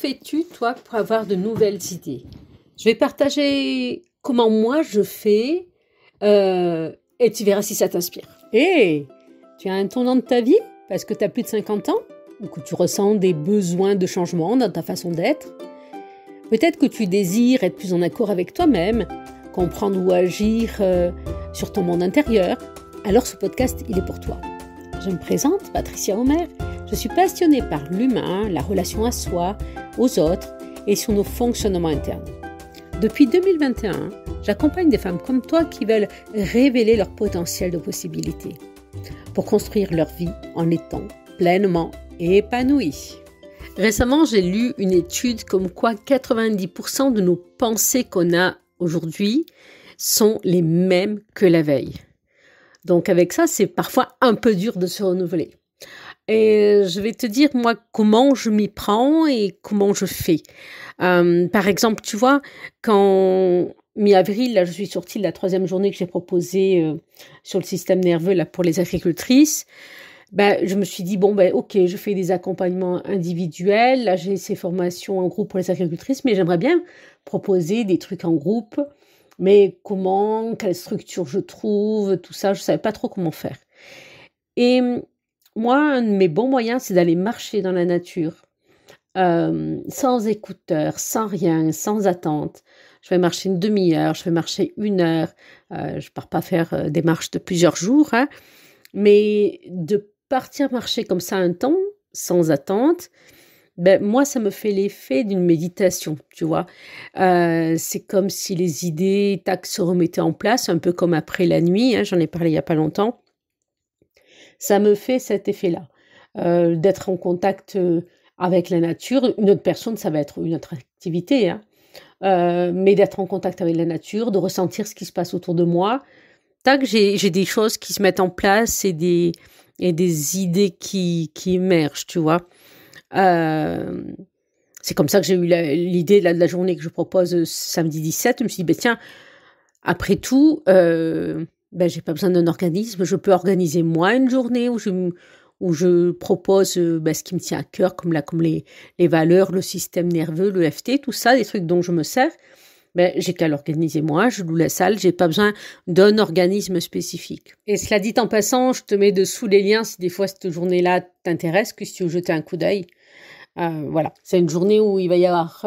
fais-tu, toi, pour avoir de nouvelles idées? Je vais partager comment moi je fais et tu verras si ça t'inspire. Hé, tu as un tournant de ta vie parce que tu as plus de 50 ans ou que tu ressens des besoins de changement dans ta façon d'être. Peut-être que tu désires être plus en accord avec toi-même, comprendre ou agir sur ton monde intérieur. Alors ce podcast, il est pour toi. Je me présente, Patricia Omer. Je suis passionnée par l'humain, la relation à soi, aux autres et sur nos fonctionnements internes. Depuis 2021, j'accompagne des femmes comme toi qui veulent révéler leur potentiel de possibilités pour construire leur vie en étant pleinement épanouies. Récemment, j'ai lu une étude comme quoi 90% de nos pensées qu'on a aujourd'hui sont les mêmes que la veille. Donc avec ça, c'est parfois un peu dur de se renouveler. Et je vais te dire, moi, comment je m'y prends et comment je fais. Par exemple, tu vois, quand mi-avril, là, je suis sortie de la 3e journée que j'ai proposée sur le système nerveux là, pour les agricultrices, je me suis dit, ok, je fais des accompagnements individuels, là, j'ai ces formations en groupe pour les agricultrices, mais j'aimerais bien proposer des trucs en groupe, mais comment, quelle structure je trouve, tout ça, je ne savais pas trop comment faire. Et moi, un de mes bons moyens, c'est d'aller marcher dans la nature, sans écouteurs, sans rien, sans attente. Je vais marcher une demi-heure, je vais marcher 1 heure. Je ne pars pas faire des marches de plusieurs jours, hein, mais de partir marcher comme ça un temps, sans attente, moi, ça me fait l'effet d'une méditation, tu vois. C'est comme si les idées, tac, se remettaient en place, un peu comme après la nuit, hein, j'en ai parlé il n'y a pas longtemps. Ça me fait cet effet-là, d'être en contact avec la nature. Une autre personne, ça va être une autre activité, hein, mais d'être en contact avec la nature, de ressentir ce qui se passe autour de moi. Tac, j'ai des choses qui se mettent en place et des idées qui émergent, tu vois. C'est comme ça que j'ai eu l'idée de la journée que je propose samedi 17. Je me suis dit, tiens, après tout, j'ai pas besoin d'un organisme. Je peux organiser moi une journée où je propose ce qui me tient à cœur, comme les valeurs, le système nerveux, le FT, tout ça, des trucs dont je me sers. J'ai qu'à l'organiser moi, je loue la salle, j'ai pas besoin d'un organisme spécifique. Et cela dit en passant, je te mets dessous les liens si des fois cette journée-là t'intéresse, que si tu veux jeter un coup d'œil. Voilà, c'est une journée où il va y avoir,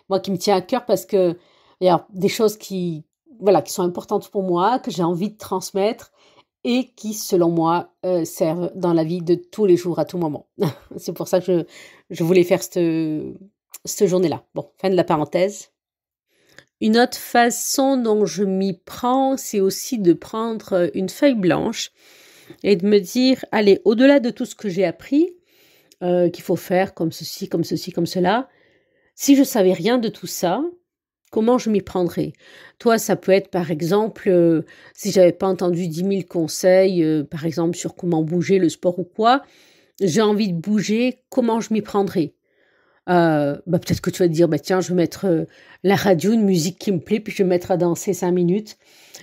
moi qui me tient à cœur parce que il y a des choses qui sont importantes pour moi, que j'ai envie de transmettre et qui, selon moi, servent dans la vie de tous les jours, à tout moment. C'est pour ça que je voulais faire cette journée-là. Bon, fin de la parenthèse. Une autre façon dont je m'y prends, c'est aussi de prendre une feuille blanche et de me dire, allez, au-delà de tout ce que j'ai appris, qu'il faut faire comme ceci, comme ceci, comme cela, si je savais rien de tout ça, comment je m'y prendrais? Toi, ça peut être, par exemple, si j'avais pas entendu 10 000 conseils, par exemple, sur comment bouger, le sport ou quoi, j'ai envie de bouger, comment je m'y prendrais? Peut-être que tu vas te dire, tiens, je vais mettre la radio, une musique qui me plaît, puis je vais me mettre à danser 5 minutes.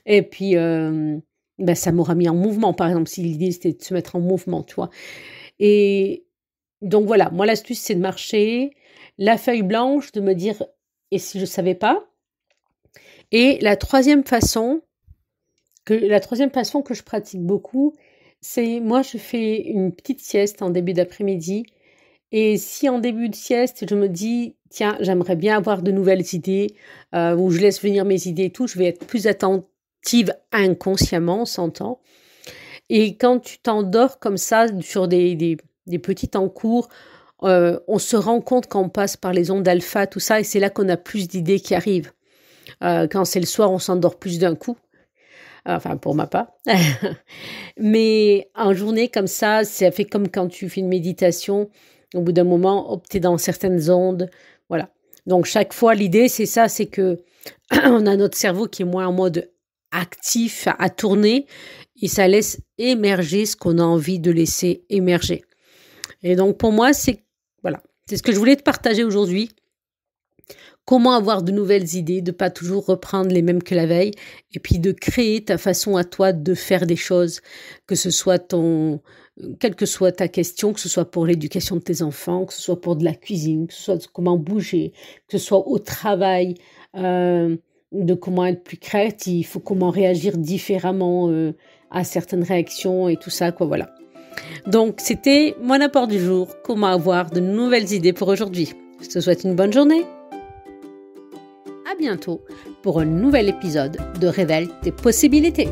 Et puis, ça m'aura mis en mouvement, par exemple, si l'idée c'était de se mettre en mouvement, tu vois. Et donc voilà, moi l'astuce c'est de marcher, la feuille blanche, de me dire, et si je savais pas? Et la troisième façon que je pratique beaucoup, c'est, moi je fais une petite sieste en début d'après-midi. Et si en début de sieste, je me dis, tiens, j'aimerais bien avoir de nouvelles idées, où je laisse venir mes idées et tout, je vais être plus attentive inconsciemment, on s'entend. Et quand tu t'endors comme ça, sur des petits temps courts, on se rend compte quand on passe par les ondes alpha, tout ça, et c'est là qu'on a plus d'idées qui arrivent. Quand c'est le soir, on s'endort plus d'un coup. Enfin, pour ma part. Mais en journée comme ça fait comme quand tu fais une méditation. Au bout d'un moment, hop, t'es dans certaines ondes. Voilà. Donc, chaque fois, l'idée, c'est ça, c'est que on a notre cerveau qui est moins en mode actif à tourner et ça laisse émerger ce qu'on a envie de laisser émerger. Et donc, pour moi, c'est ce que je voulais te partager aujourd'hui. Comment avoir de nouvelles idées, de pas toujours reprendre les mêmes que la veille, et puis de créer ta façon à toi de faire des choses, que ce soit quelle que soit ta question, que ce soit pour l'éducation de tes enfants, que ce soit pour de la cuisine, que ce soit comment bouger, que ce soit au travail, de comment être plus créatif, ou comment réagir différemment à certaines réactions et tout ça, quoi, voilà. Donc, c'était mon apport du jour, comment avoir de nouvelles idées pour aujourd'hui. Je te souhaite une bonne journée. À bientôt pour un nouvel épisode de Révèle tes possibilités.